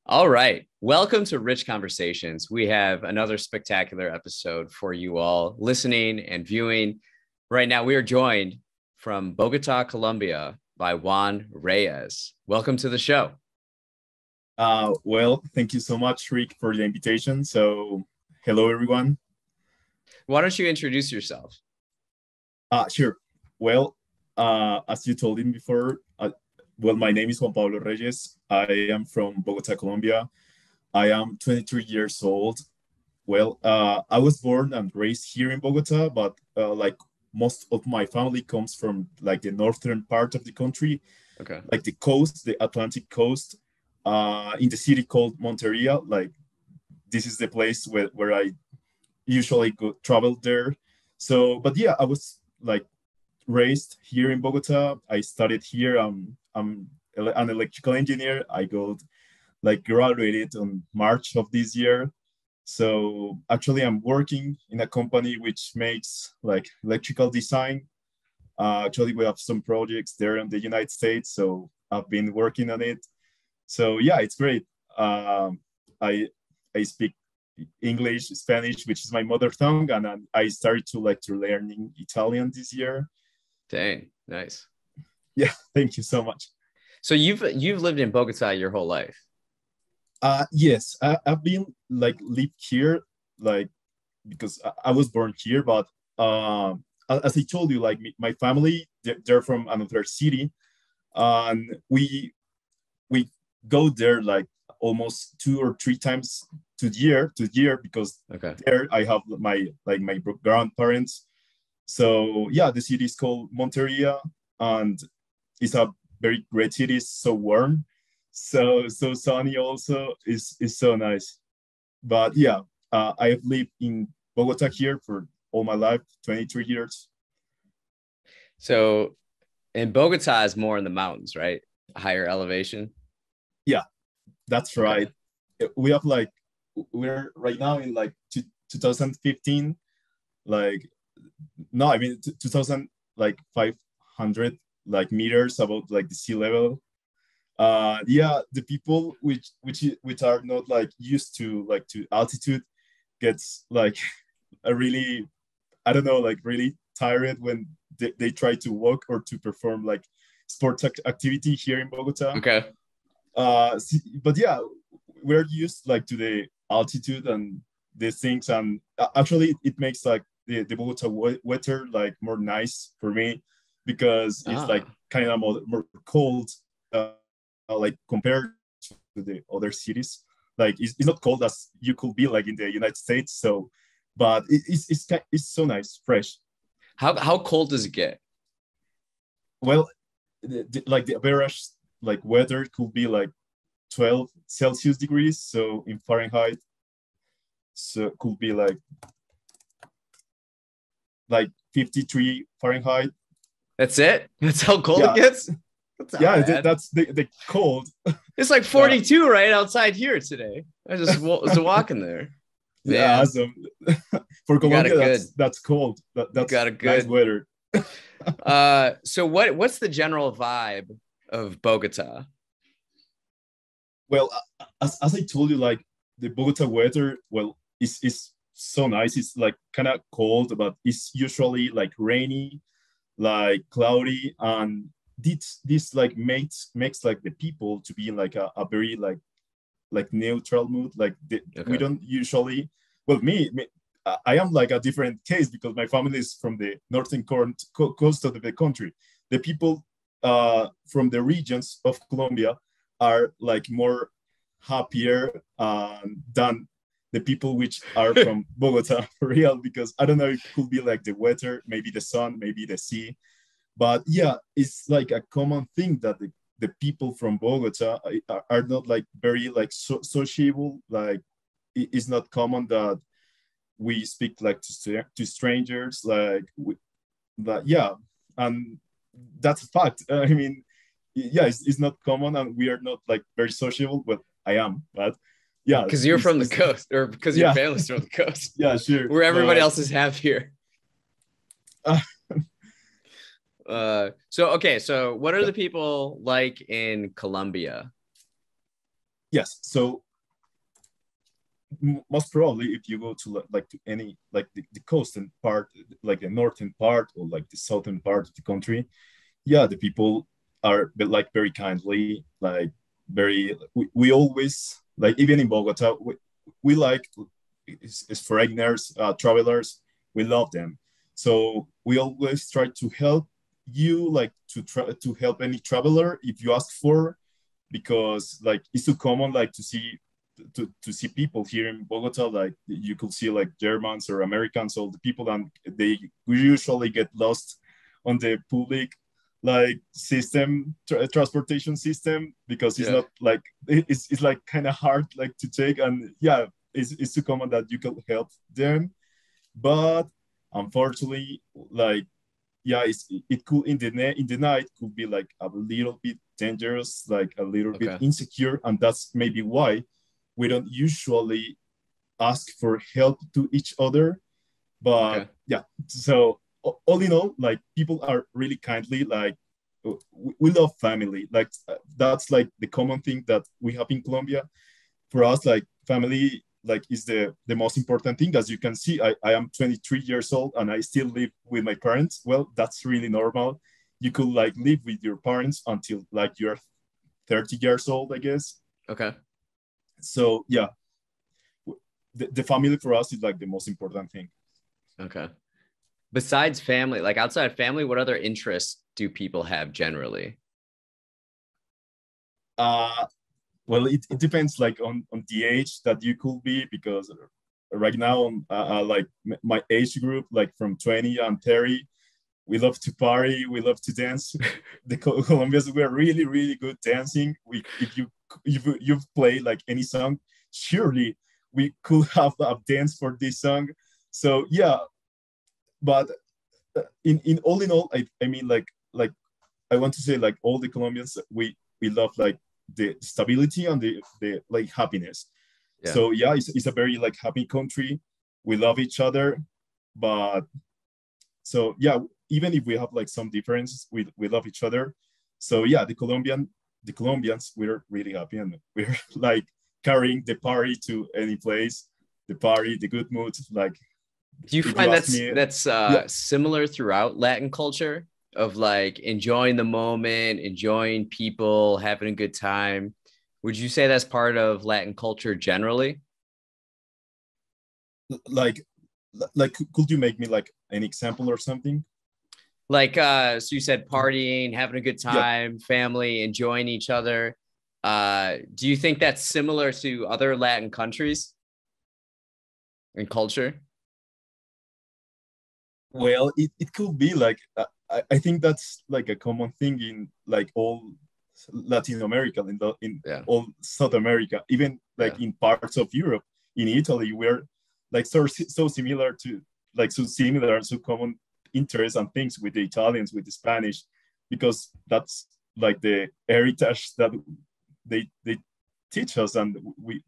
All right. Welcome to Rich Conversations. We have another spectacular episode for you all listening and viewing. Right now, we are joined from Bogotá, Colombia by Juan Reyes. Welcome to the show. Thank you so much, Rick, for the invitation. So, hello, everyone. Why don't you introduce yourself? Sure. As you told him before, my name is Juan Pablo Reyes. I am from Bogotá, Colombia. I am 23 years old. I was born and raised here in Bogotá, but like most of my family comes from like the northern part of the country, Okay. like the coast, the Atlantic coast, in the city called Monteria. Like this is the place where I usually go travel there. So, but yeah, I was like raised here in Bogota. I studied here. I'm an electrical engineer. I got like graduated on March of this year. So actually, I'm working in a company which makes like electrical design. Actually, we have some projects there in the United States, so I've been working on it. So yeah, it's great. I I speak English, Spanish, which is my mother tongue, and I started to learning Italian this year. Dang, nice. Yeah, thank you so much. So you've lived in Bogotá your whole life. Yes, I've been like lived here, like because I was born here, but as I told you, like my family, they're from another city, and we go there like almost 2 or 3 times to year because Okay. there I have my grandparents. So yeah, the city is called Monteria, and it's a very great city. It's so warm, so sunny. Also, is so nice. But yeah, I have lived in Bogota here for all my life, 23 years. So in Bogotá is more in the mountains, right? Higher elevation. Yeah, that's Okay. right. We have like we're right now in like 2015, like no, I mean 2000 like 500 like meters above like the sea level. Yeah, the people which are not like used to like to altitude gets like a really, I don't know, like really tired when they try to walk or to perform like sports activity here in Bogota. Okay. But yeah, we're used like to the altitude and these things, and actually it makes like the Bogota weather like more nice for me because it's like Ah. kind of more cold, like compared to the other cities. Like it's not cold as you could be like in the United States. So, but it's so nice, fresh. How cold does it get? Well, like the average like weather could be like 12 Celsius degrees. So in Fahrenheit, so it could be like 53 Fahrenheit. That's it? That's how cold it Yeah, gets? That's not yeah, bad. that's the cold. It's like Uh, 42 right outside here today. I just was walking there. yeah, Man, awesome. For you got a Colombia, good, that's cold. you got That's a nice good. weather. So what's the general vibe of Bogota? Well, as I told you, like the Bogota weather, well, is so nice. It's like kind of cold, but it's usually like rainy, like cloudy, and this like makes like the people to be in like a very like neutral mood. Like we Okay. don't usually. Well, me, I am like a different case because my family is from the northern coast of the country. The people from the regions of Colombia are like more happier than the people which are from Bogota for real. Because I don't know, it could be like the weather, maybe the sun, maybe the sea, but yeah, it's like a common thing that the people from Bogota are not like very like sociable. Like it's not common that we speak like to strangers. Like but yeah, and that's a fact. I mean, yeah, it's not common, and we are not like very sociable. Well, I am, but yeah, Because you're from the it's coast, or because your yeah, family's from the coast, yeah, sure, where everybody but else is happier. uh, So okay, so what are yeah. the people like in Colombia? yes. So most probably, if you go to like to any like the coastal part, like the northern part or like the southern part of the country, yeah, the people are like very kindly, like very. We always like even in Bogota, we like is foreigners, travelers. We love them, so we always try to help you, like to try to help any traveler if you ask for, because like it's too common like to see people here in Bogota, like you could see like Germans or Americans, all the people, and they usually get lost on the public like system, transportation system, because it's Yeah. not like it's like kind of hard like to take, and yeah, it's too common that you can help them, but unfortunately, like yeah, it could in the night could be like a little bit dangerous, like a little bit Okay. insecure, and that's maybe why we don't usually ask for help to each other. But Okay. yeah, so all in all, like people are really kindly, like we love family, like that's like the common thing that we have in Colombia. For us, like family like is the most important thing. As you can see, I am 23 years old and I still live with my parents. Well, that's really normal. You could like live with your parents until like you're 30 years old, I guess. Okay. So yeah, the family for us is like the most important thing. Okay. Besides family, like outside family, what other interests do people have generally? uh well, it depends like on the age that you could be, because right now like my age group, like from 20 and 30, we love to party, we love to dance. The Colombians were really really good dancing. We if you've played like any song, surely we could have a dance for this song. So yeah, but in all, I mean like I want to say like all the Colombians, we love like the stability and the like happiness. Yeah. So yeah, it's a very like happy country. We love each other, but so yeah, even if we have like some differences, we love each other. So yeah, the Colombians, we're really happy, and we're like carrying the party to any place. The party, the good mood. Like Do you if you find ask that's me, that's yeah, similar throughout Latin culture of like enjoying the moment, enjoying people, having a good time? Would you say that's part of Latin culture generally? like like could you make me like an example or something? Like so you said partying, having a good Yeah. time, family, enjoying each other. Do you think that's similar to other Latin countries and culture? Well, it could be like I think that's like a common thing in like all Latin America, in Yeah. all South America, even Yeah. like in parts of Europe. In Italy, we're like so similar to like so similar and so common interests and things with the Italians, with the Spanish, because that's like the heritage that they teach us, and we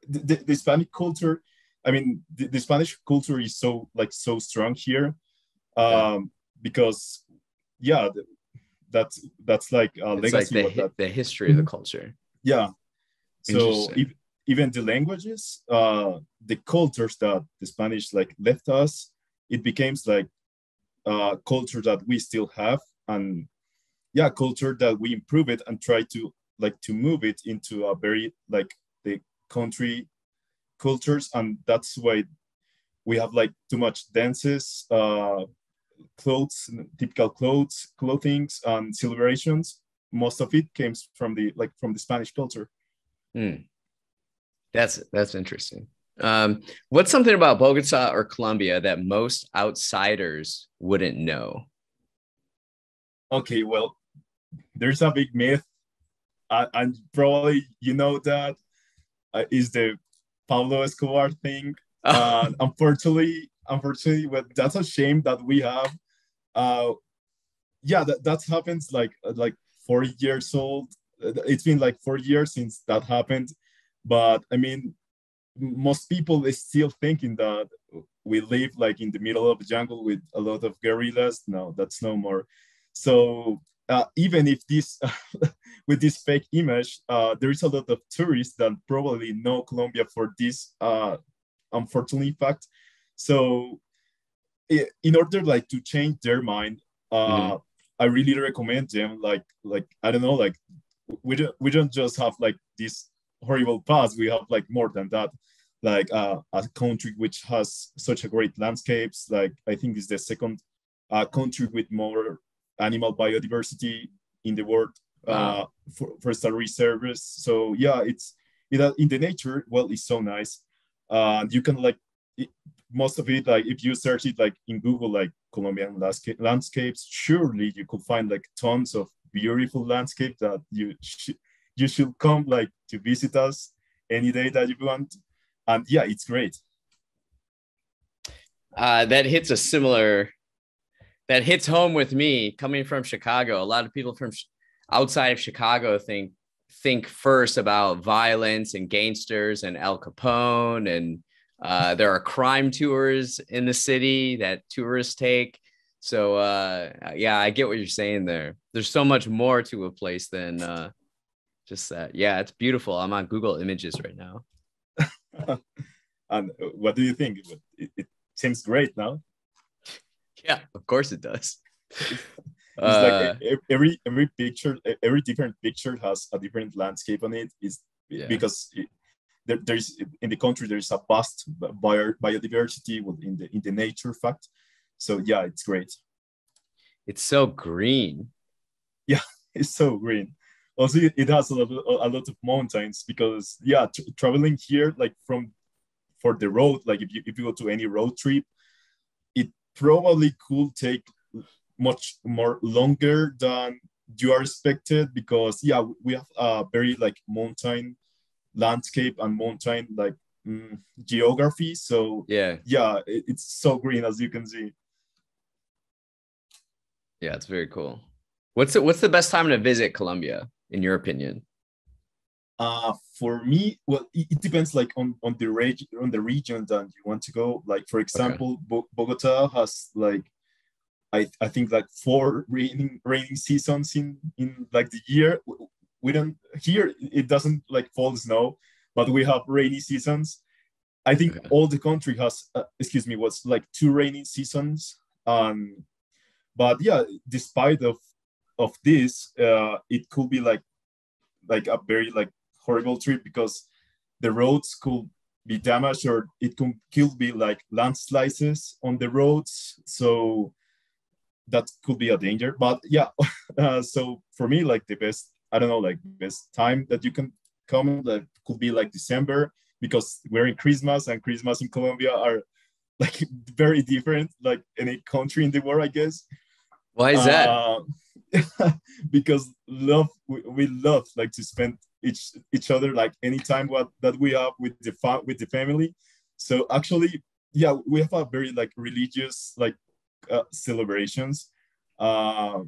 the Hispanic culture. I mean, the Spanish culture is so like so strong here, Yeah. because yeah, that's like a It's like legacy. What that? the history of the culture. Yeah. So Interesting. even the languages, the cultures that the Spanish like left us, it becomes like culture that we still have, and yeah, culture that we improve it and try to like to move it into a very like the country cultures, and that's why we have like too much dances, clothes, typical clothings, and celebrations. Most of it came from the like from the Spanish culture. Hmm. That's interesting. What's something about Bogota or Colombia that most outsiders wouldn't know? Okay, well, there's a big myth, and probably you know that is the Pablo Escobar thing. Oh, Unfortunately, well, that's a shame that we have. Uh, yeah, that happens like 40 years old. It's been like 4 years since that happened, but I mean, most people is still thinking that we live like in the middle of the jungle with a lot of guerrillas. No, that's no more. So even if this with this fake image, there is a lot of tourists that probably know Colombia for this unfortunately fact. So in order like to change their mind, Mhm. I really recommend them like I don't know, like we don't just have like this horrible past, we have like more than that, like a country which has such a great landscapes. Like I think it's the second country with more animal biodiversity in the world, Wow. for star reserves. So yeah, in the nature, well, it's so nice. You can like it, most of it, like if you search it like in Google, like Colombian landscapes, surely you could find like tons of beautiful landscape that you should come like to visit us any day that you want. And yeah, it's great. That hits a similar that hits home with me coming from Chicago. A lot of people from outside of Chicago think first about violence and gangsters and Al Capone, and there are crime tours in the city that tourists take. So yeah, I get what you're saying there. There's so much more to a place than just that. Yeah, it's beautiful. I'm on Google Images right now. And what do you think? It seems great now. Yeah, of course it does. It's like Uh, every picture, every different picture has a different landscape on it. Is yeah, because there's in the country there's a vast biodiversity in the nature fact. So yeah, it's great. it's so green. Yeah, it's so green. Also, it has a lot of mountains because yeah, traveling here like from for the road, like if you go to any road trip, it probably could take much more longer than you are expected because yeah, we have a very like mountain landscape and mountain like geography. So Yeah, yeah, it's so green as you can see. yeah, it's very cool. What's the best time to visit Colombia in your opinion? For me, well, it depends like on the region that you want to go. Like for Okay. example, Bogota has like I think like four raining seasons in like the year. We don't here it doesn't like fall snow, but we have rainy seasons. I think Okay. all the country has excuse me was like two rainy seasons. But yeah, despite of this, it could be like a very like horrible trip because the roads could be damaged or it could be like landslides on the roads. So that could be a danger. But yeah, so for me, like the best, I don't know, like best time that you can come, that could be like December because we're in Christmas and Christmas in Colombia are like very different, like any country in the world, I guess. Why is that? Uh, because we love like to spend each other like anytime what that we have with with the family. So actually, yeah, we have a very like religious like celebrations. Uh,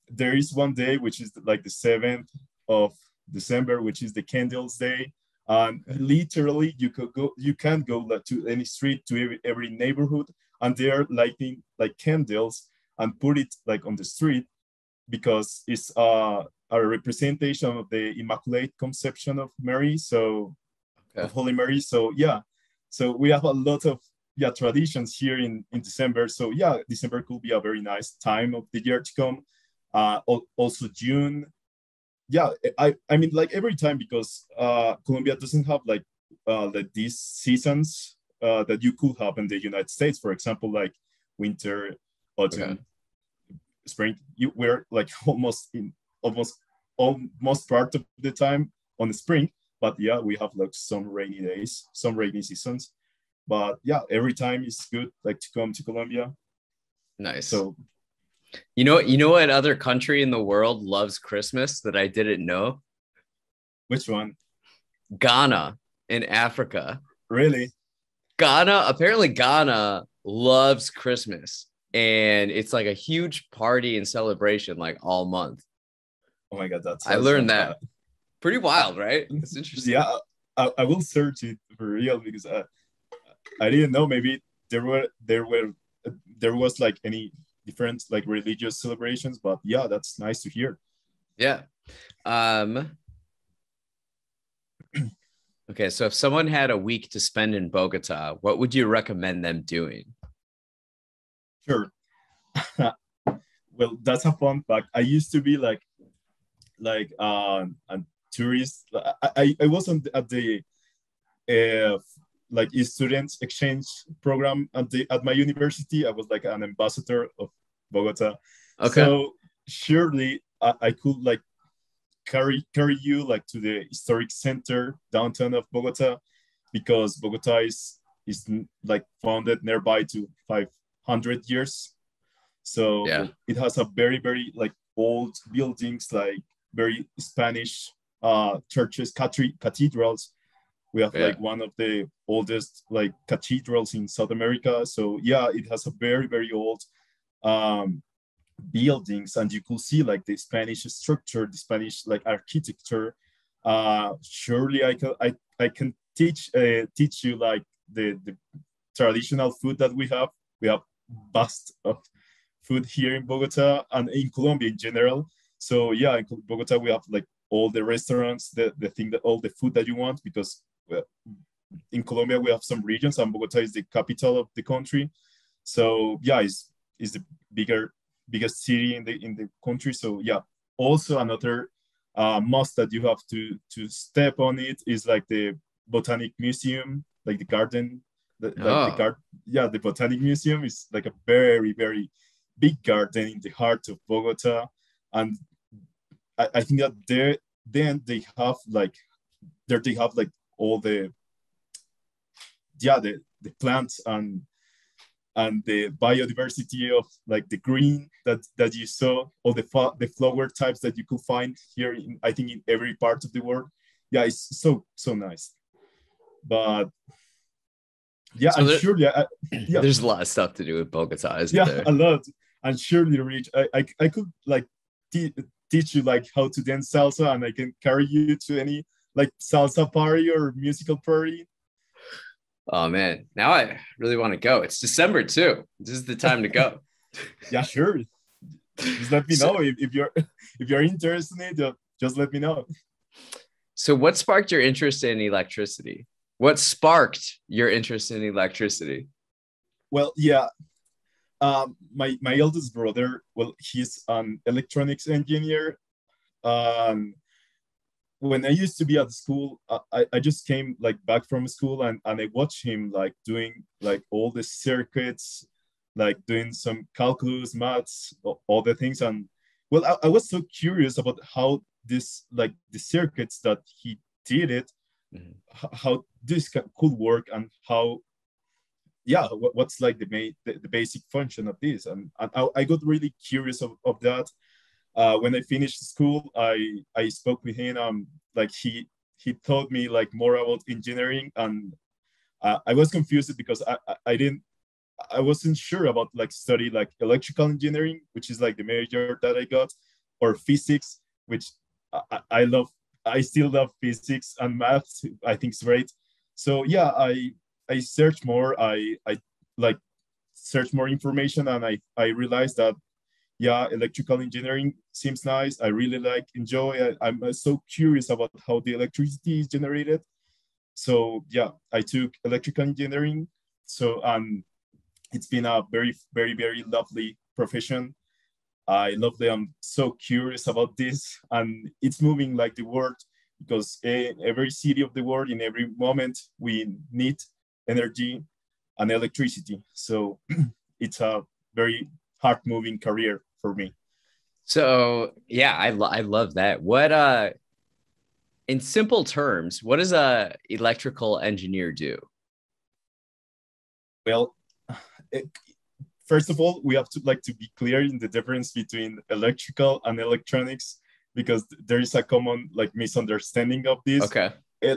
there is one day which is like the 7th of December, which is the Candles Day, and literally you can go like, to any street to every neighborhood, and they are lighting like candles and put it like on the street because it's a representation of the Immaculate Conception of Mary, so Okay. of Holy Mary. So yeah, so we have a lot of yeah traditions here in December. So yeah, December could be a very nice time of the year to come. Also June. Yeah, I mean like every time because Colombia doesn't have like these seasons that you could have in the United States. For example, like winter, Okay. autumn, spring. We're like almost almost part of the time on the spring. But yeah, we have like some rainy days, some rainy seasons. But yeah, every time it's good like to come to Colombia. Nice. So You know what other country in the world loves Christmas that I didn't know? which one? Ghana in Africa. Really? Apparently Ghana loves Christmas, and it's like a huge party and celebration like all month. Oh my god, that's I learned awesome. that. Pretty I, wild, right? It's interesting. yeah, I will search it for real because I didn't know maybe there were there was like any different like religious celebrations. But yeah, that's nice to hear. Yeah. Okay, so if someone had a week to spend in Bogota, what would you recommend them doing? Sure. Well, that's a fun fact. I used to be a tourist. I wasn't at the uh, like a student exchange program at my university. I was like an ambassador of Bogota. Okay. So surely I could like carry you like to the historic center downtown of Bogota, because Bogota is like founded nearby to 500 years. Yeah. So it has a very like old buildings, like very Spanish churches, cathedrals. We have Yeah. like one of the oldest like cathedrals in South America. So yeah, it has a very old um, buildings, and you could see like the Spanish structure, the Spanish like architecture. Surely I can teach you like the traditional food that we have. We have vast of food here in Bogota and in Colombia in general. So yeah, in Bogota we have like all the restaurants, the thing that all the food that you want, because well, in Colombia we have some regions, and Bogota is the capital of the country. So yeah, is the biggest city in the country. So yeah, also another must that you have to step on it is like the Botanic Museum, like the garden, like the Oh, garden. Yeah, the Botanic Museum is like a very big garden in the heart of Bogota, and I think that then they have like there they have like all the the plants and the biodiversity of like the green that you saw, all the flower types that you could find here in, I think, in every part of the world. Yeah, it's so nice. But yeah, so and there, surely yeah, there's a lot of stuff to do with Bogota, isn't yeah, there? a lot. And surely, Rich, I could like teach you like how to dance salsa, and I can carry you to any like salsa party or musical party. Oh man, now I really want to go. It's December too. This is the time to go. Yeah, sure. Just let me So, know if you're if you're interested in it. Just let me know. so what sparked your interest in electricity? What sparked your interest in electricity? Well, yeah, my eldest brother, well, he's an electronics engineer. Um, when I used to be at school, I just came like back from school, and I watched him like doing like all the circuits, like doing some calculus, maths, all the things. And well, I was so curious about how this like the circuits that he did it, Mhm. how this could work, and how yeah, what's like the basic function of this. And I got really curious of that. When I finished school, I spoke with him. Like he taught me like more about engineering, and I was confused because I didn't I wasn't sure about like study like electrical engineering, which is like the major that I got, or physics, which I love. I still love physics and math. I think it's great. So yeah, I searched more. I like searched more information, and I realized that yeah, electrical engineering seems nice. I really like enjoy. I'm so curious about how the electricity is generated. So yeah, I took electrical engineering. So it's been a very lovely profession. I love that. I'm so curious about this, and it's moving like the world, because in every city of the world, in every moment, we need energy and electricity. So it's a very hard moving career for me. So yeah, I love that. What in simple terms, what does a electrical engineer do? Well, it, first of all, we have to like to be clear in the difference between electrical and electronics, because there is a common like misunderstanding of this. Okay.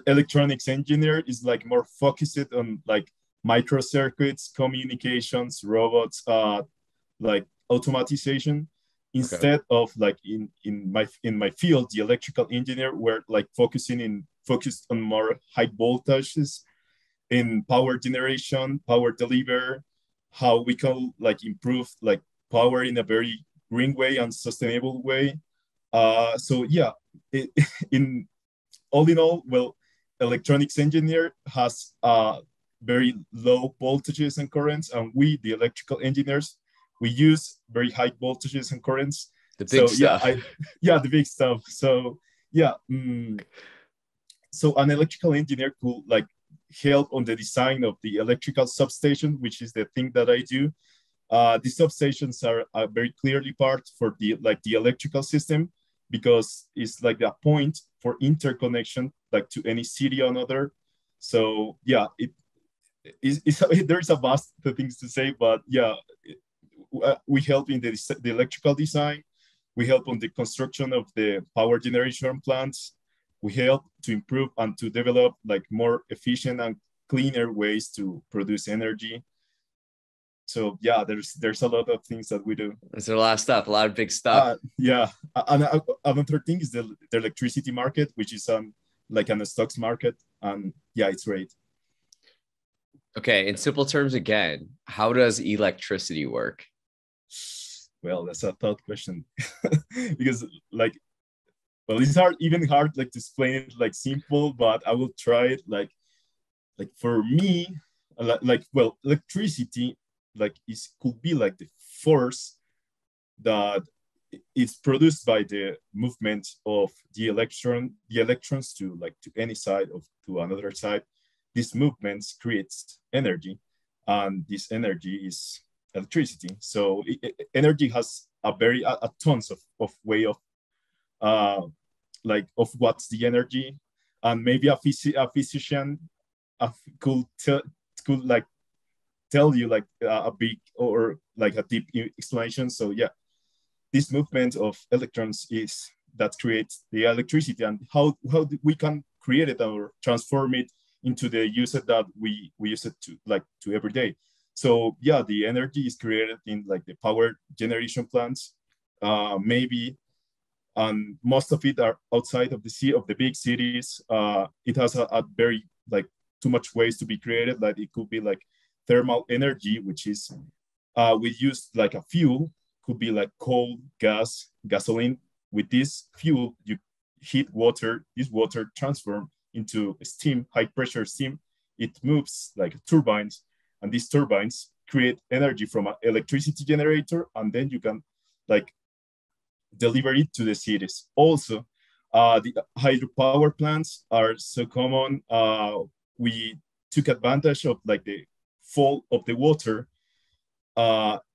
Electronics engineer is like more focused on like microcircuits, communications, robots, like automatization, Okay. instead of like in my field, the electrical engineer, we're like focused on more high voltages in power generation, power deliver, how we can like improve like power in a very green way and sustainable way. So yeah, in all, well, electronics engineer has very low voltages and currents, and we, the electrical engineers, we use very high voltages and currents. The big stuff. Yeah, the big stuff. So yeah, so an electrical engineer could like help on the design of the electrical substation, which is the thing that I do. The substations are very clearly part for the electrical system, because it's like a point for interconnection, like to any city or another. So yeah, there's a vast things to say, but yeah, we help in the electrical design. We help on the construction of the power generation plants. We help to improve and to develop like more efficient and cleaner ways to produce energy. So yeah, there's a lot of things that we do. There's a lot of stuff, a lot of big stuff. Yeah, and another thing is the electricity market, which is like a stocks market, and yeah, it's great. Okay, in simple terms again, how does electricity work? Well, that's a tough question because like, well, it's hard like to explain it like simple, but I will try it like for me, well, electricity like could be like the force that is produced by the movement of the electrons to any side to another side. These movements creates energy, and this energy is electricity. So energy has a tons of way of of what's the energy, and maybe a physician could tell you like a big or like a deep explanation. So yeah, this movement of electrons is that creates the electricity, and how we can create it or transform it into the use that we use it to every day. So yeah, the energy is created in like the power generation plants, maybe, and most of it are outside of the big cities. It has a very like too much ways to be created. Like it could be like thermal energy, which is we use like a fuel, could be like coal, gas, gasoline. With this fuel, you heat water. This water transform into steam, high pressure steam. It moves like turbines, and these turbines create energy from an electricity generator, and then you can like deliver it to the cities. Also, the hydropower plants are so common. We took advantage of like the fall of the water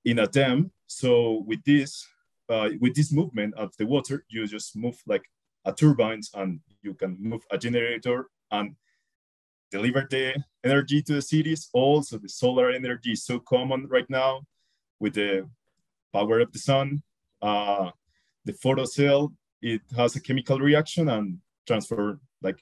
in a dam. So with this movement of the water, you just move like a turbines, and you can move a generator and deliver the energy to the cities. Also, the solar energy is so common right now with the power of the sun. The photocell, it has a chemical reaction and transfer like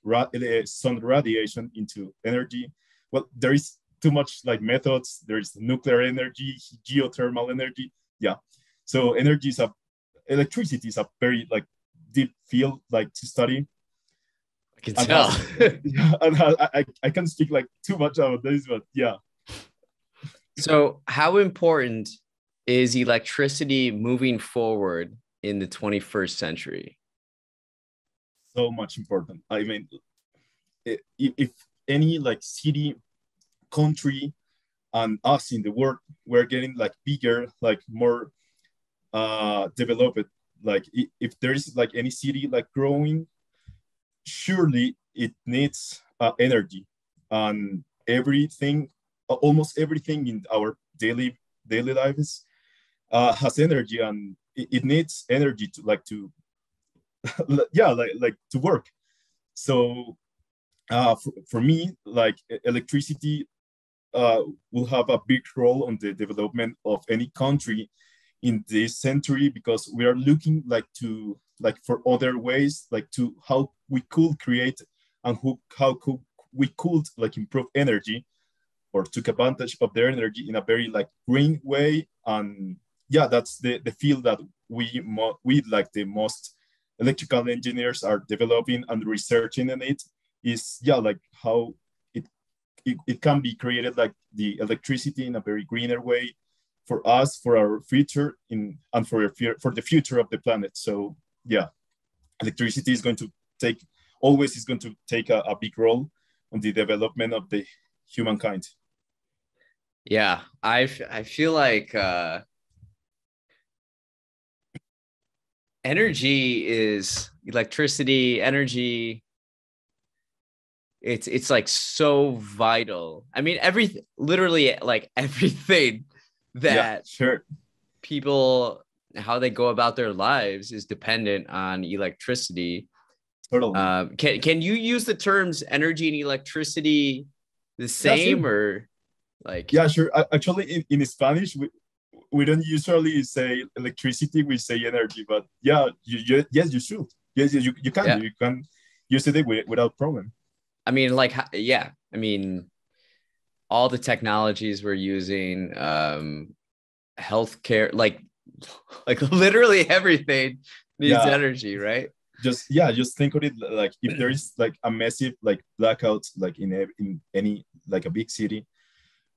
sun radiation into energy. Well, there is too much like methods. There is nuclear energy, geothermal energy. Yeah. So electricity is a very like deep field like to study. I can tell. I can't speak like too much about this, but yeah. So how important is electricity moving forward in the 21st century? So much important. I mean, if any like city, country, and us in the world, we're getting like bigger, like more developed. Like if there is like any city like growing, surely it needs energy, and everything, almost everything in our daily lives has energy, and it needs energy to yeah, like to work. So for me, like electricity will have a big role on the development of any country in this century, because we are looking for other ways to how we could create and we could improve energy or took advantage of their energy in a very green way. And yeah, that's the field that we like the most electrical engineers are developing and researching in it, is how it can be created, like the electricity in a very greener way for us, for our future, and for the future of the planet. So yeah, electricity is going to take a big role on the development of the humankind. Yeah, I feel like energy is electricity, energy. It's like so vital. I mean, everything, literally, like everything Yeah, that sure. people, how they go about their lives is dependent on electricity. Totally. Can you use the terms energy and electricity the Yeah, sure. same, or like? Yeah, sure. Actually, in Spanish, we don't usually say electricity, we say energy, but yeah, yes, you should. Yes, you can. Yeah, You can use it without problem. I mean, like, yeah, I mean, all the technologies we're using, healthcare, like literally everything needs Yeah, energy, right? just think of it like if there is like a massive like blackout like in any like a big city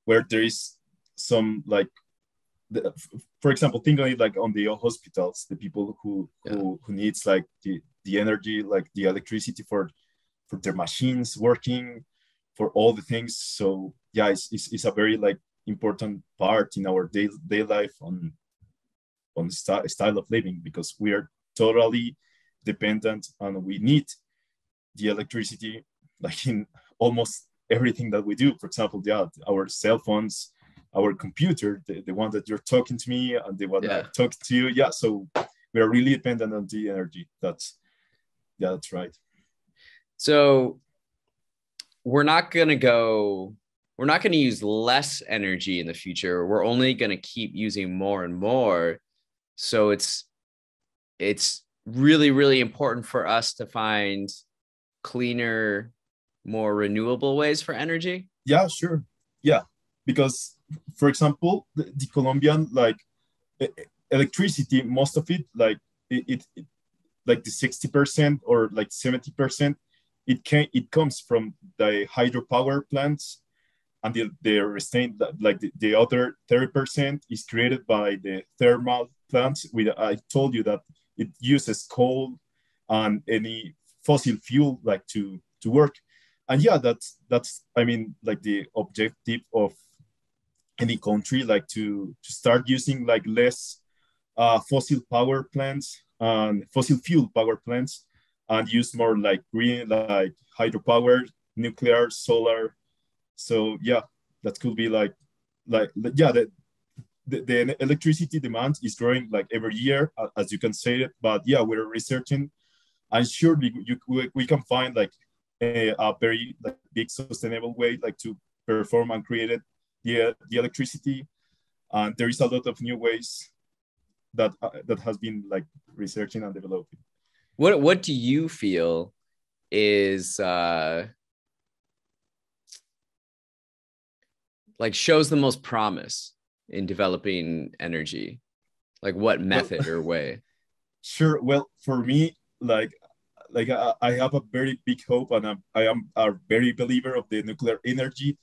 where there is some like for example, think on it like on the hospitals, the people Yeah, who needs like the energy, like the electricity for their machines working, for all the things. So yeah, it's a very like important part in our day life on style of living, because we are totally dependent and we need the electricity like in almost everything that we do. For example, yeah, our cell phones, our computer, the one that you're talking to me and the one yeah. I'm talking to you. Yeah, so we are really dependent on the energy. That's right. So we're not gonna go. We're not going to use less energy in the future. We're only going to keep using more and more. So it's really, really important for us to find cleaner, more renewable ways for energy. Yeah, sure. Yeah, because for example, the Colombian like electricity, most of it like it like the 60% or like 70%, it comes from the hydropower plants, and the restraint like the other 30% is created by the thermal plants. I told you that it uses coal and any fossil fuel like to work. And yeah, that's I mean like the objective of any country, like to start using like less fossil power plants and fossil fuel power plants, and use more like green, like hydropower, nuclear, solar. So yeah, that could be like yeah, the electricity demand is growing like every year, as you can say it. But yeah, we're researching, and surely we can find like a very like big sustainable way like to perform and create it, the electricity. And there is a lot of new ways that has been like researching and developing. What do you feel is like shows the most promise in developing energy? Like what Well, method or way? sure. Well, for me, like I have a very big hope, and I am a very believer of the nuclear energy,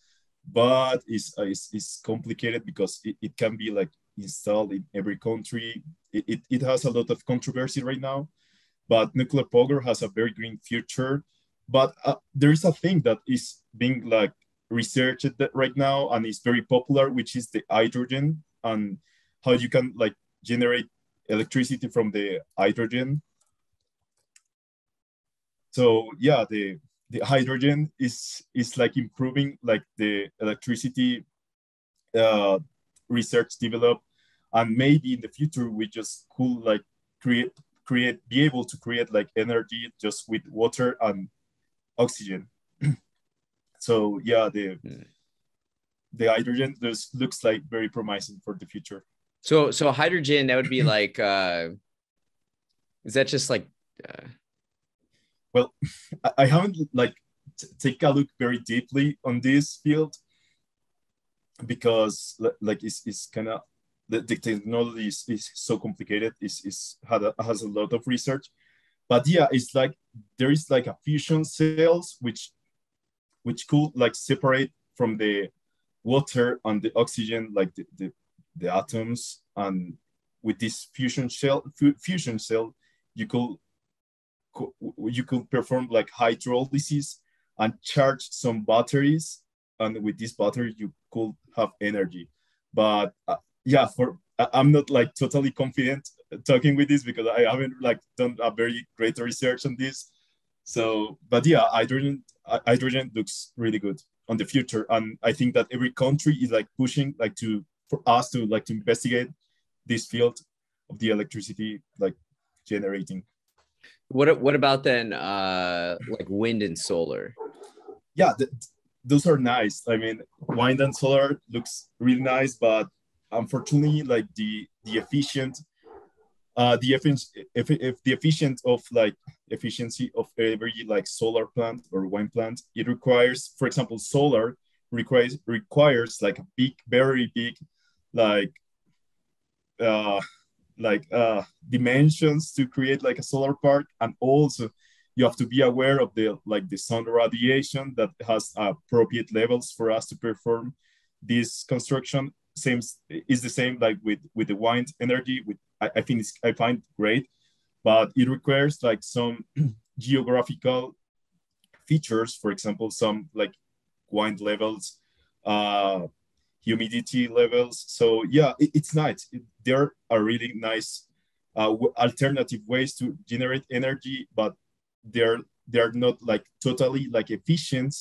but it's complicated because it can be like installed in every country. It has a lot of controversy right now, but nuclear power has a very green future. But there is a thing that is being like researched right now and is very popular, which is the hydrogen, and how you can like generate electricity from the hydrogen. So yeah, the hydrogen is like improving like the electricity uh, research develop, and maybe in the future we just could like create be able to create like energy just with water and oxygen. So yeah, the hydrogen just looks like very promising for the future. So hydrogen, that would be like is that just like Well, I haven't like take a look very deeply on this field, because like it's kind of the technology is so complicated. Has a lot of research, but yeah, it's like there is like a fusion cells which could like separate from the water and the oxygen, like the atoms, and with this fusion cell, you could you could perform like hydrolysis and charge some batteries, and with this battery you could have energy. But yeah, I'm not like totally confident talking with this because I haven't like done a very great research on this. So, but yeah, hydrogen looks really good on the future, and I think that every country is like pushing like to for us to like to investigate this field of the electricity like generating. What about then like wind and solar? Yeah, those are nice. I mean, wind and solar looks really nice, but unfortunately, like the efficient the if the efficient of like efficiency of every like solar plant or wind plant, it requires, for example, solar requires like a big, very big, like uh dimensions to create like a solar park, and also you have to be aware of the like the sun radiation that has appropriate levels for us to perform this construction. Same is the same like with the wind energy. With I think I find great, but it requires like some geographical features. For example, some like wind levels, uh, humidity levels. So yeah, it's nice. There are really nice alternative ways to generate energy, but they're not like totally like efficient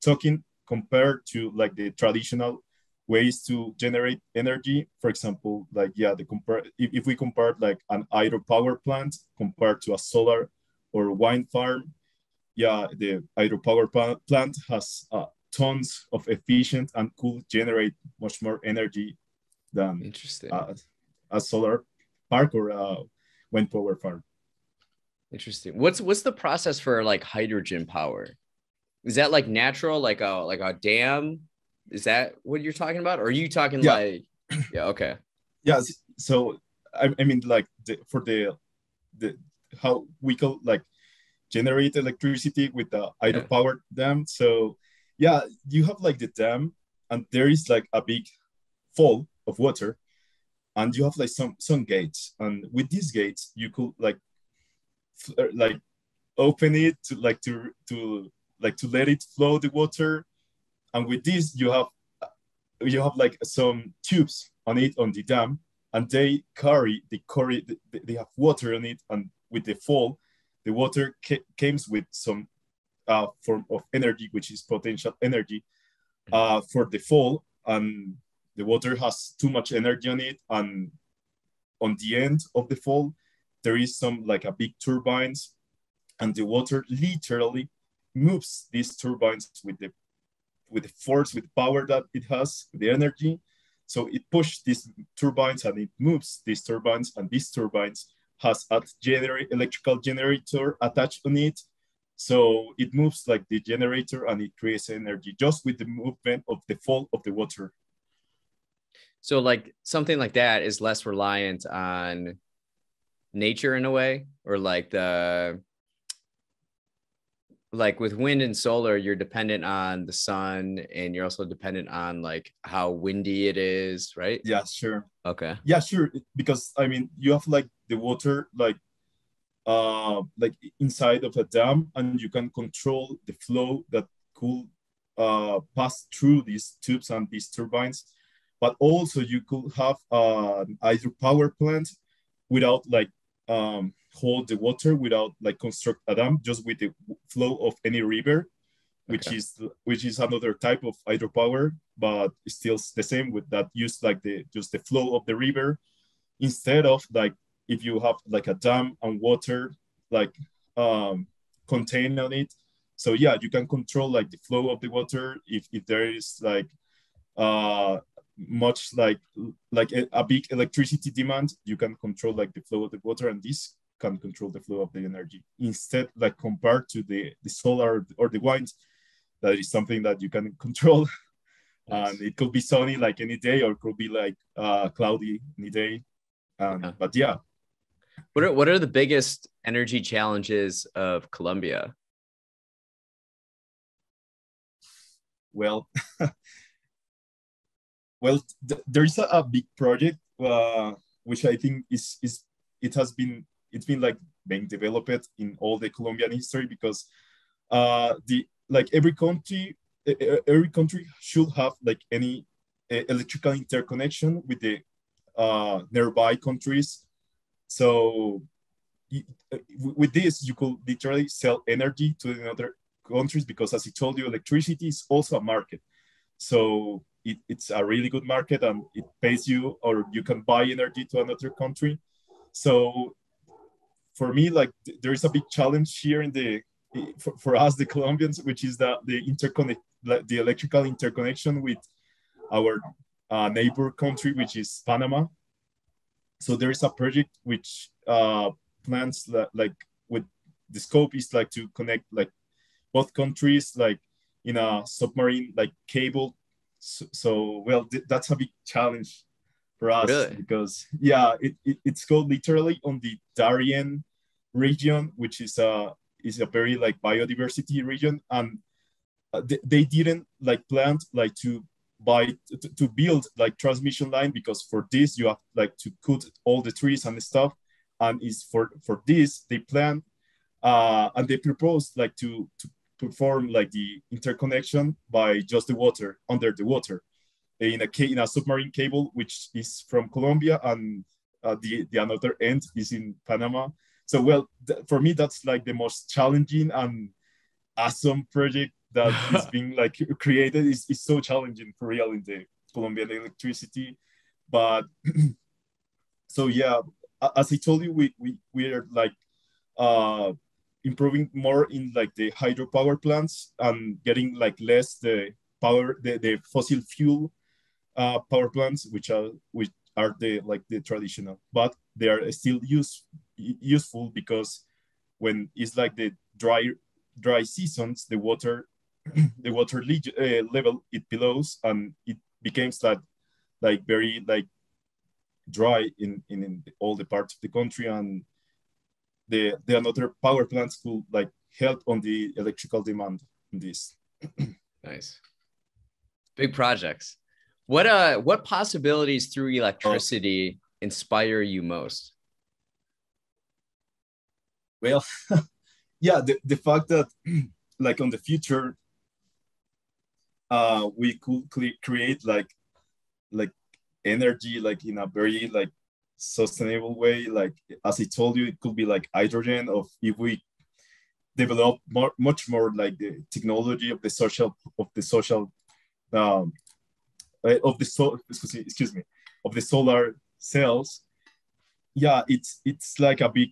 talking compared to like the traditional ways to generate energy. For example, like yeah, the compare if we compare like an hydropower plant compared to a solar or wind farm, yeah, the hydropower plant has tons of efficient and could generate much more energy than Interesting. a solar park or a wind power farm. Interesting. What's the process for like hydrogen power? Is that like natural, like a dam? Is that what you're talking about? Or are you talking Yeah, like, yeah, okay. yeah. So I mean, like for the how we can like generate electricity with the Yeah. hydropower dam. So yeah, you have like the dam, and there is like a big fall of water, and you have like some gates, and with these gates you could like open it to like to let it flow the water, and with this you have like some tubes on it on the dam, and they have water on it, and with the fall the water comes with some form of energy, which is potential energy for the fall, and the water has too much energy on it, and on the end of the fall there is some like a big turbines, and the water literally moves these turbines with the force, with power that it has, the energy. So it pushes these turbines and it moves these turbines, and these turbines has a electrical generator attached on it. So it moves like the generator, and it creates energy just with the movement of the fall of the water. So like something like that is less reliant on nature in a way, or like with wind and solar, you're dependent on the sun, and you're also dependent on like how windy it is, right? Yeah, sure. Okay. Yeah, sure. Because I mean, you have like the water like inside of a dam, and you can control the flow that could pass through these tubes and these turbines. But also you could have an hydropower plant without like hold the water, without like construct a dam, just with the flow of any river, Okay. which is another type of hydropower, but it's still the same with that use like the just the flow of the river, instead of like if you have like a dam and water like contained on it. So yeah, you can control like the flow of the water. If there is like uh much like a big electricity demand, you can control like the flow of the water, and this can control the flow of the energy, instead like compared to the solar or the wind, that is something that you can control. And Nice. it could be sunny like any day, or it could be like cloudy any day. Yeah. But yeah, What are the biggest energy challenges of Colombia? well, Well, there is a big project which I think is it's been like being developed in all the Colombian history because the like every country should have like any electrical interconnection with the nearby countries. So with this, you could literally sell energy to the other countries because, as I told you, electricity is also a market. So it's a really good market and it pays you, or you can buy energy to another country. So for me, like there is a big challenge here in for us, the Colombians, which is the interconnect, the electrical interconnection with our neighbor country, which is Panama. So there is a project which plans like with the scope is like to connect like both countries like in a submarine like cable. So well, that's a big challenge for us Really? because yeah, it's called literally on the Darien region, which is a very like biodiversity region, and they didn't like plan like to to build like transmission line because for this you have like to cut all the trees and stuff, and is for this they plan and they propose like to perform like the interconnection by just the water under the water in a submarine cable which is from Colombia and the another end is in Panama. So well, for me that's like the most challenging and awesome project that is being like created. Is so challenging for real in the Colombian electricity. But so yeah, as I told you, we are like uh improving more in like the hydropower plants and getting like less the fossil fuel power plants, which are the like the traditional, but they are still useful because when it's like the dry seasons, the water the level it belows and it becomes that like very like dry in all the parts of the country, and the another power plants could like help on the electrical demand in this. Nice. Big projects. What possibilities through electricity inspire you most? Well, yeah, the fact that like on the future we could create like energy like in a very like sustainable way. Like as I told you, it could be like hydrogen, of if we develop much more like the technology of the social um, excuse me, of the solar cells. Yeah, it's like a big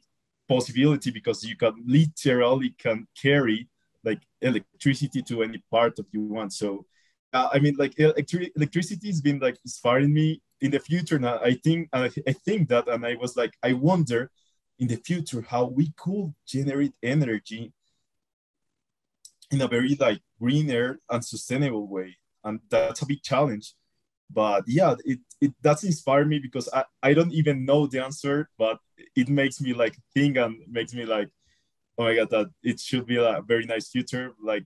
possibility because you can literally can carry like electricity to any part of you want. So I mean, like electricity has been like inspiring me in the future. Now I think that, and I was like, I wonder in the future how we could generate energy in a very like greener and sustainable way, and that's a big challenge. But yeah, it does inspire me because I don't even know the answer, but it makes me like think and makes me like, oh my god, that it should be a very nice future. Like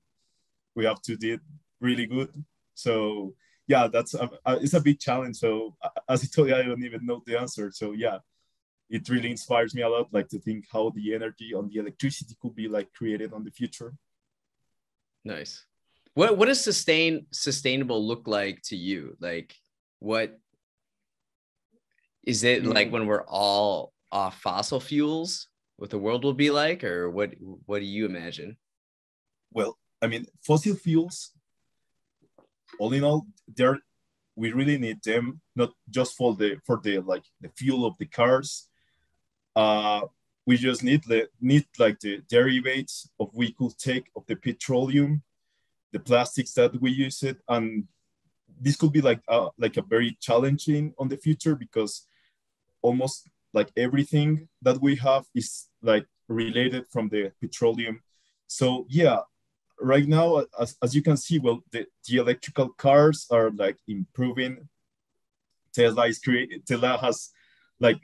we have to do it really good. So yeah, it's a big challenge. So as I told you, I don't even know the answer. So yeah, it really inspires me a lot, like to think how the energy on the electricity could be like created on the future. Nice. What does sustainable look like to you? Like, what is it like when we're all off fossil fuels? What the world will be like, or what do you imagine? Well, I mean, fossil fuels, all in all, we really need them, not just for the like the fuel of the cars. We just need like the derivatives of we could take of the petroleum, the plastics that we use it, and this could be like a very challenging on the future because almost like everything that we have is like related from the petroleum. So yeah, right now, as you can see, well, the electrical cars are like improving. Tesla has like,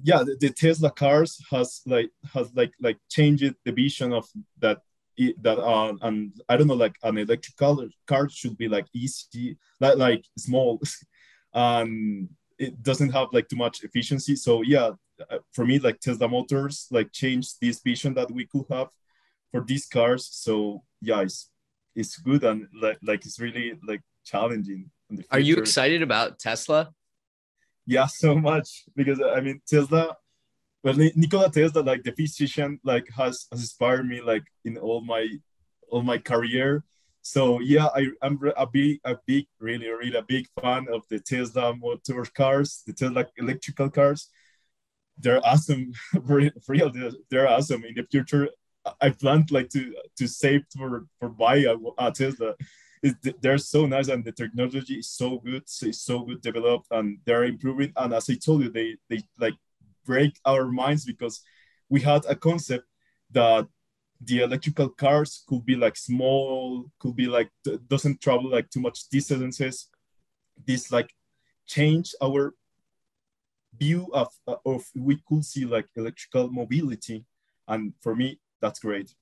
yeah, the Tesla cars has like changed the vision of that and I don't know, like an electric car should be like easy, like small, and it doesn't have like too much efficiency. So yeah, for me, like Tesla Motors like changed this vision that we could have for these cars. So yeah, it's good, and like it's really like challenging in the Are you future. excited about Tesla? Yeah, so much, because I mean Tesla. Well, Nikola Tesla, like the physician, like has inspired me like in all my career. So yeah, I'm really a big fan of the Tesla motor cars, the Tesla electrical cars. They're awesome. For real, they're awesome. In the future, I plan like to save for buy a Tesla. They're so nice, and the technology is so good. So it's so good developed, and they're improving. And as I told you, they like break our minds, because we had a concept that the electrical cars could be like small, could be like doesn't travel like too much distances. This like change our view of we could see like electrical mobility, and for me that's great.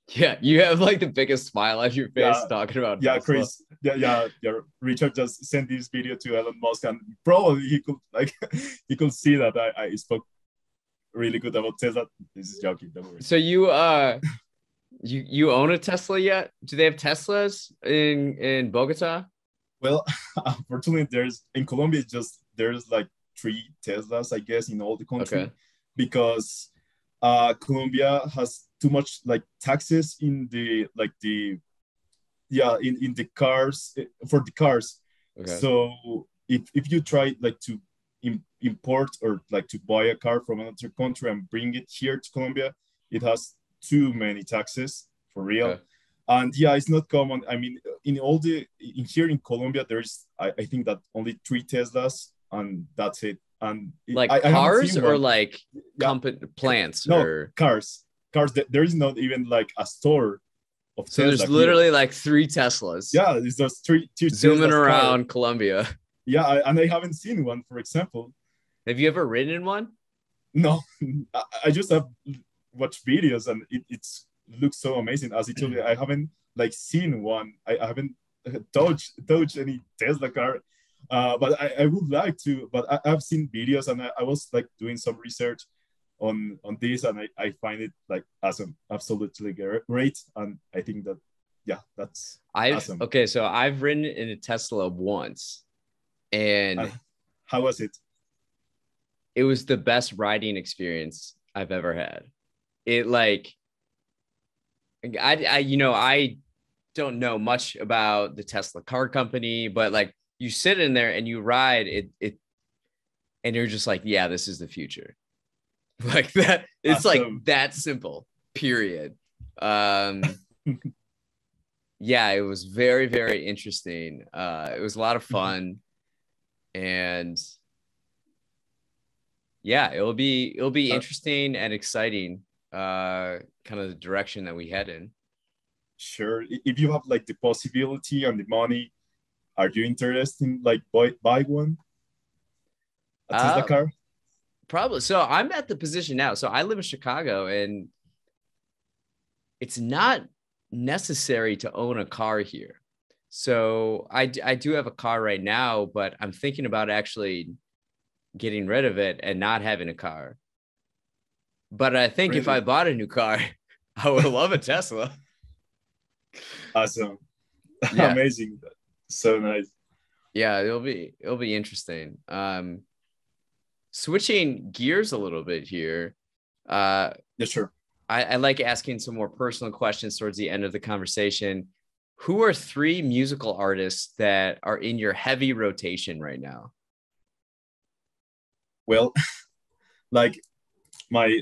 Yeah, you have like the biggest smile on your face Yeah, talking about yeah, Tesla. Chris. Yeah. Richard just sent this video to Elon Musk, and probably he could like he could see that I spoke really good about Tesla. This is joking, don't worry. So you own a Tesla yet? Do they have Teslas in Bogota? Well, unfortunately, there's in Colombia there's like 3 Teslas, I guess, in all the country, Okay. because Colombia has too much like taxes in the like the yeah in the cars, for the cars. Okay. So if you try like to import or like to buy a car from another country and bring it here to Colombia, it has too many taxes, for real. Okay. And yeah, it's not common. I mean, in here in Colombia, there's I think that only 3 Teslas, and that's it. And Like I haven't cars seen or one. like Yeah, plants no, or cars. There is not even like a store of so there's Tesla here. literally like 3 Teslas Yeah, it's just two zooming Teslas car. around Colombia. Yeah, and I haven't seen one, for example. Have you ever ridden in one? No, I just have watched videos, and looks so amazing. As I told you, I haven't like seen one. I haven't touched any Tesla car, but I would like to. But I've seen videos, and I was like doing some research on this, and I find it like awesome, absolutely great, and I think that yeah, that's awesome. Okay, so I've ridden in a Tesla once, and How was it? it was the best riding experience I've ever had. It like I don't know much about the Tesla car company, but like you sit in there and you ride it and you're just like, yeah, this is the future. Like that, it's Awesome. like that simple, period. Yeah, it was very, very interesting. It was a lot of fun, and yeah, it'll be interesting and exciting, kind of the direction that we head in. Sure. If you have like the possibility and the money, are you interested in like buy one? A Tesla car? Probably. So I'm at the position now. So I live in Chicago, and it's not necessary to own a car here. So I do have a car right now, but I'm thinking about actually getting rid of it and not having a car. But I think if I bought a new car, I would love a Tesla. Awesome. Yeah. Amazing. So nice. Yeah, it'll be interesting. Switching gears a little bit here. Yeah, sure. I like asking some more personal questions towards the end of the conversation. Who are 3 musical artists that are in your heavy rotation right now? Well, like my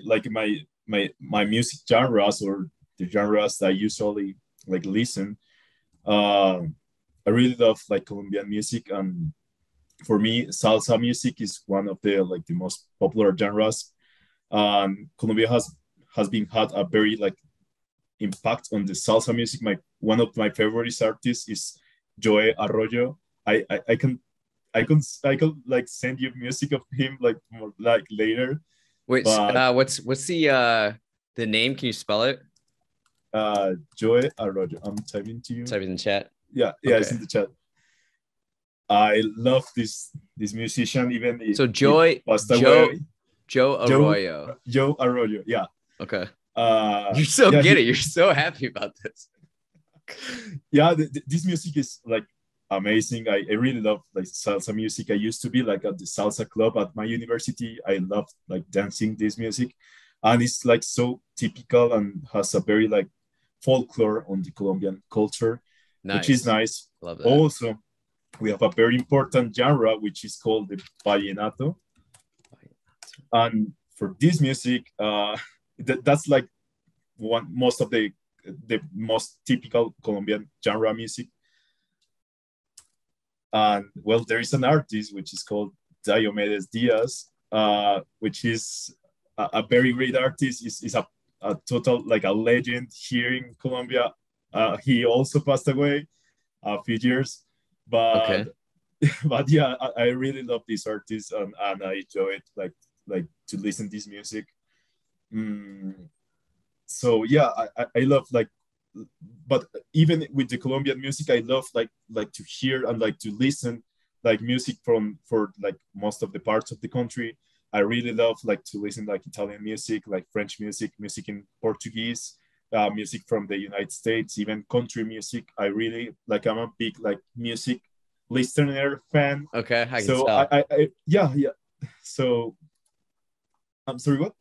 music genres, or the genres I usually like listen. I really love like Colombian music, and for me, salsa music is one of the like the most popular genres. Colombia has been had a very like impact on the salsa music. One of my favorite artists is Joe Arroyo. I can like send you music of him like more like later. Wait, But what's the name? Can you spell it? Joe Arroyo. I'm typing to you. Type it in chat. Yeah, it's in the chat. I love this musician, even if So he passed away. Joe Arroyo. Joe Arroyo, yeah. Okay. You're so giddy. You're so happy about this. Yeah, this music is like amazing. I really love like salsa music. I used to be like at the salsa club at my university. I love like dancing this music, and it's like so typical and has a very like folklore on the Colombian culture, which is nice. Love that. Also, we have a very important genre which is called the vallenato, and for this music, that's like most of the most typical Colombian genre music. And well, there is an artist which is called Diomedes Diaz, which is a very great artist. Is a total like a legend here in Colombia. He also passed away a few years, but but yeah, I really love this artist, and I enjoy it like to listen to this music. So yeah, I love like, but even with the Colombian music, I love like to hear and like to listen like music for like most of the parts of the country. I really love like to listen like Italian music, like French music, music in Portuguese, music from the United States, even country music. I really like. I'm a big like music listener fan. Okay, I can so tell. Yeah. So I'm sorry, what?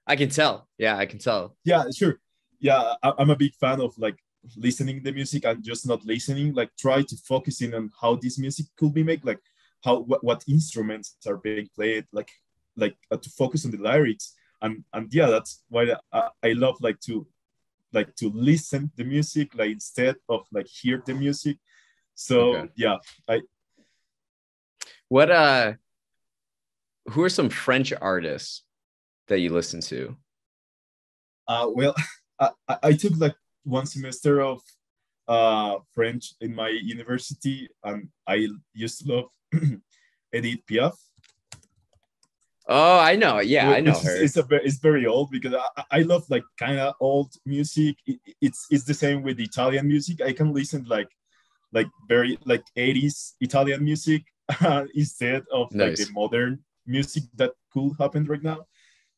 I can tell. Yeah, I can tell. Yeah, sure. Yeah, I'm a big fan of like listening the music and just not listening. Like try to focus in on how this music could be made, like what instruments are being played, like to focus on the lyrics. And yeah, that's why I love like to listen the music like instead of like hear the music. So yeah, who are some French artists that you listen to? Well, I took like one semester of French in my university, and I used to love Edith Piaf. Oh, I know. Yeah, I know her. It's very old because I love like kind of old music. It's the same with Italian music. I can listen like very like 80s Italian music instead of like the modern music that could happen right now.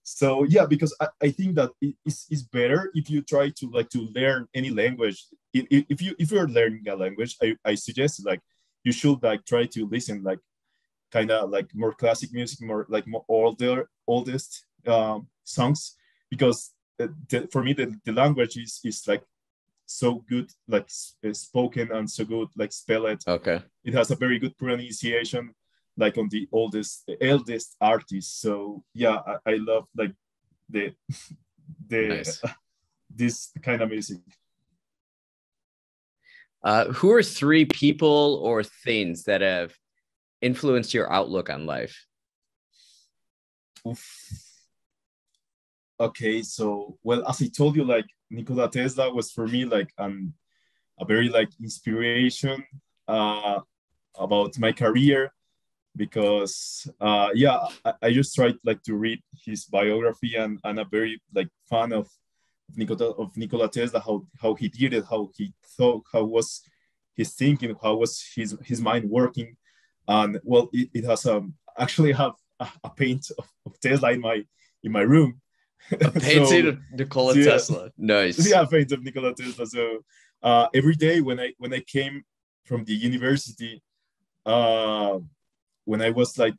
So yeah, because I think that it's better if you try to like to learn any language. If you're learning a language, I suggest like you should like try to listen like kind of like more classic music, more oldest songs, because for me the language is like so good, like spoken, and so good like spelled. Okay. It has a very good pronunciation, like on the eldest artists. So yeah, I love like the nice. This kind of music. Who are 3 people or things that have influenced your outlook on life? Oof. Okay, so well, as I told you, like Nikola Tesla was for me like a very like inspiration about my career, because yeah, I just tried like to read his biography, and I'm a very like fan of Nikola Tesla, how he did it, how he thought, how was his thinking, how was his mind working. And well, it has actually have a paint of Tesla in my room. A painting of Nikola Tesla. Nice. Yeah, a paint of Nikola Tesla. So every day when I came from the university, when I was like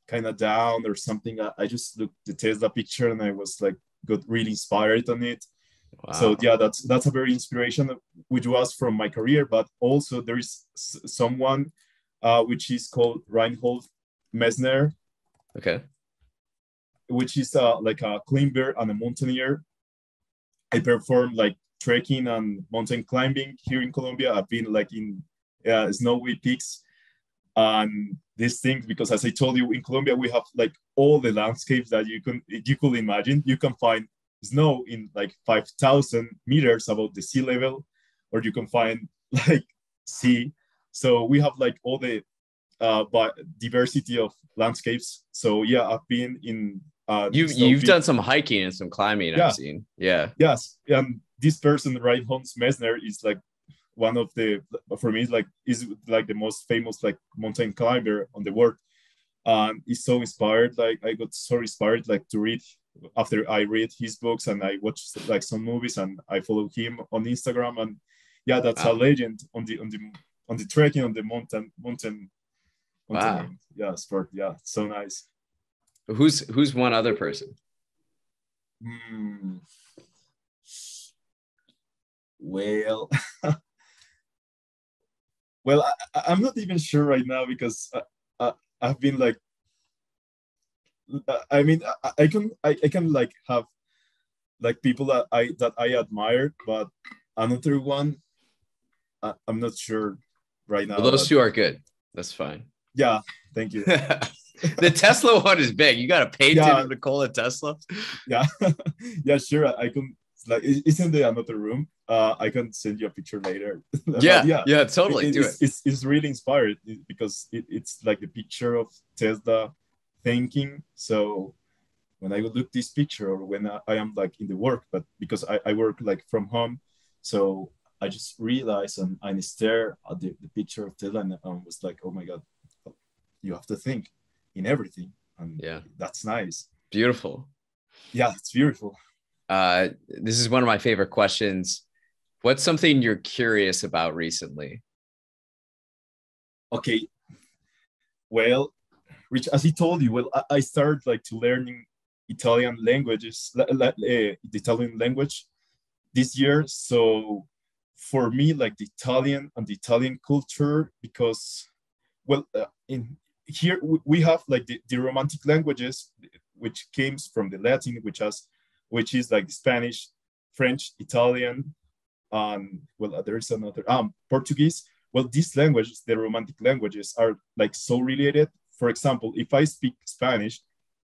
kind of down or something, I just looked the Tesla picture and I was like got really inspired on it. Wow. So yeah, that's a very inspiration, which was from my career, but also there is someone which is called Reinhold Messner. Okay. Which is like a climber and a mountaineer. I perform like trekking and mountain climbing here in Colombia. I've been like in snowy peaks and these things, because as I told you, in Colombia we have like all the landscapes that you could imagine. You can find snow in like 5,000 meters above the sea level, or you can find like sea. So we have like all the diversity of landscapes. So yeah, I've been in you've done some hiking and some climbing. Yeah. I've seen. Yeah. Yes, and this person, right, Hans Messner, is like one of the, for me, is like the most famous like mountain climber on the world. And it's so inspired. Like I got so inspired like to read after I read his books and I watched like some movies and I follow him on Instagram. And yeah, that's a Wow. legend on the trekking on the Wow. mountain. Yeah, sport. Yeah, so nice. Who's one other person? Hmm. Well, well, I'm not even sure right now because I've been like, I mean, I can like have like people that I admire, but another one, I'm not sure right Well, now. those But two are good. That's fine. yeah, thank you. The Tesla one is big. You got a painted Yeah, Nikola Tesla. yeah, yeah. Sure, I can. Like, it's in the another room. I can send you a picture later. But Yeah, yeah, yeah, totally. Do it. it's really inspired because it's like the picture of Tesla thinking. So when I would look this picture or when I am like in the work, but because I work like from home, so I just realized and I stare at the picture of Tesla and I was like, oh my God, you have to think in everything. And Yeah, that's nice. beautiful. Yeah, it's beautiful. This is one of my favorite questions. What's something you're curious about recently? Okay, well, Rich, as he told you, well, I started like to learning Italian languages, the Italian language this year. So for me, like the Italian and the Italian culture, because well, in here we have like the Romantic languages, which came from the Latin, which is like Spanish, French, Italian, and well, there is another Portuguese. Well, these languages, the Romantic languages, are like so related. For example, if I speak Spanish,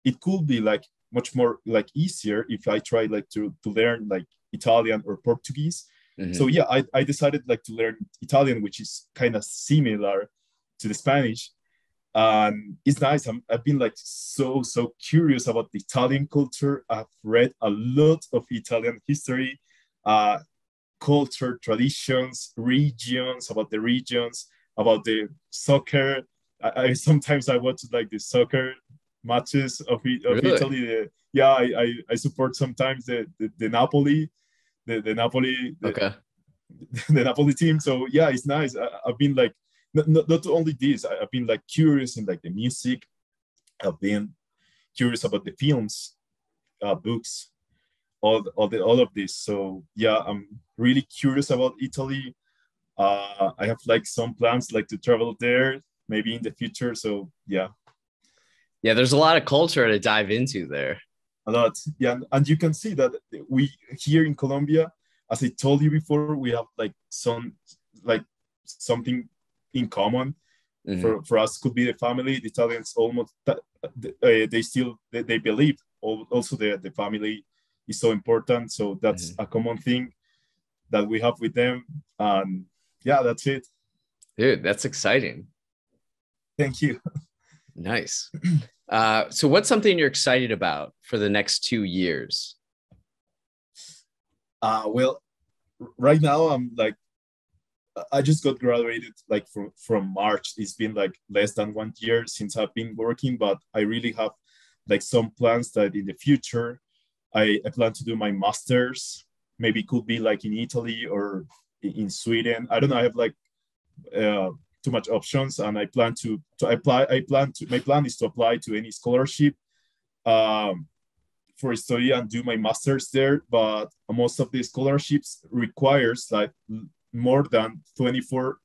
it could be like much more like easier if I try like to learn like Italian or Portuguese. So Mhm. yeah, I decided like to learn Italian, which is kind of similar to the Spanish. And it's nice. I've been like so curious about the Italian culture. I've read a lot of Italian history, uh, culture, traditions, regions, about the regions, about the soccer. I sometimes I watch like the soccer matches of Really? Italy. Yeah, I support sometimes the Napoli, the Napoli, Okay. the Napoli team. So yeah, it's nice. I've been like not only this. I've been like curious in like the music. I've been curious about the films, books, all of this. So yeah, I'm really curious about Italy. I have like some plans like to travel there maybe in the future. So yeah, Yeah, there's a lot of culture to dive into there. a lot. Yeah, and you can see that we here in Colombia, as I told you before, we have like something in common. Mhm. For us, could be the family. The Italians almost they still they believe also the family is so important. So that's Mhm. a common thing that we have with them. And yeah, that's it. Dude, that's exciting. Thank you. Nice. So what's something you're excited about for the next 2 years? Well, right now I'm like I just got graduated like from March. It's been like less than 1 year since I've been working, but I really have like some plans that in the future I plan to do my masters. Maybe it could be like in Italy or in Sweden. I don't know. I have like uh, too much options, and I plan to apply. I plan to my plan is to apply to any scholarship um, for study and do my masters there. But most of the scholarships requires like more than 24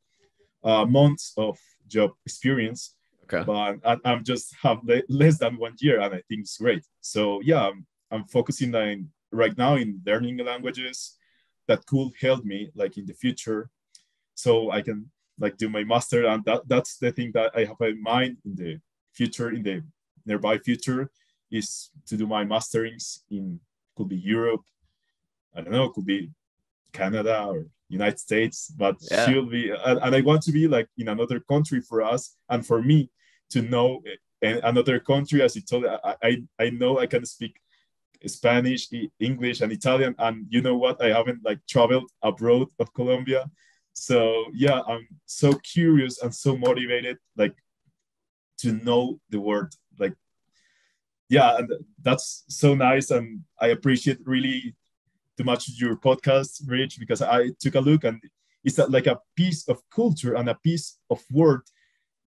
months of job experience. Okay. But I'm just have less than 1 year, and I think it's great. So yeah, I'm focusing on right now in learning languages that could help me like in the future, so I can like do my master, and that's the thing that I have in mind in the future, in the nearby future, is to do my masterings in could be Europe, I don't know, could be Canada or United States, but Yeah. she'll be, and I want to be like in another country for us and for me to know another country. As you told, I know I can speak Spanish, English, and Italian. And you know what? I haven't like traveled abroad of Colombia. So yeah, I'm so curious and so motivated, like to know the word. Like, yeah, and that's so nice. And I appreciate really too much your podcast, Rich, because I took a look and it's like a piece of culture and a piece of word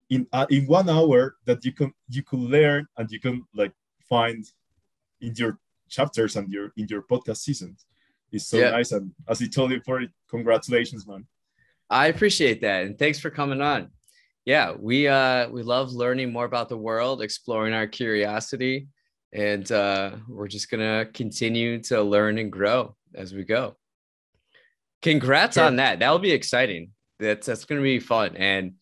in 1 hour that you could learn and you can like find in your chapters and in your podcast seasons. It's so Yeah, nice. And as I told you before, congratulations, man. I appreciate that. And thanks for coming on. Yeah, we love learning more about the world, exploring our curiosity, and we're just gonna continue to learn and grow as we go. Congrats Sure. on that. That'll be exciting. That's gonna be fun. And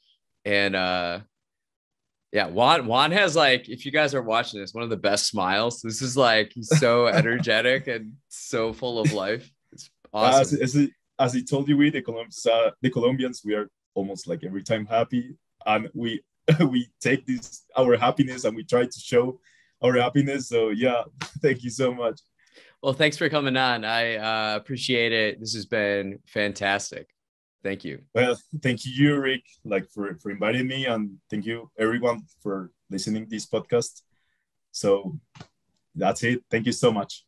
yeah, Juan has, like, if you guys are watching this, one of the best smiles. This is like, he's so energetic and so full of life. It's awesome. As I told you, the Colombians, we are almost like every time happy, and we we take this our happiness and we try to show our happiness. So yeah, thank you so much. Well, thanks for coming on. I appreciate it. This has been fantastic. Thank you. Well, thank you, Rick, like for inviting me, and thank you everyone for listening to this podcast. So that's it. Thank you so much.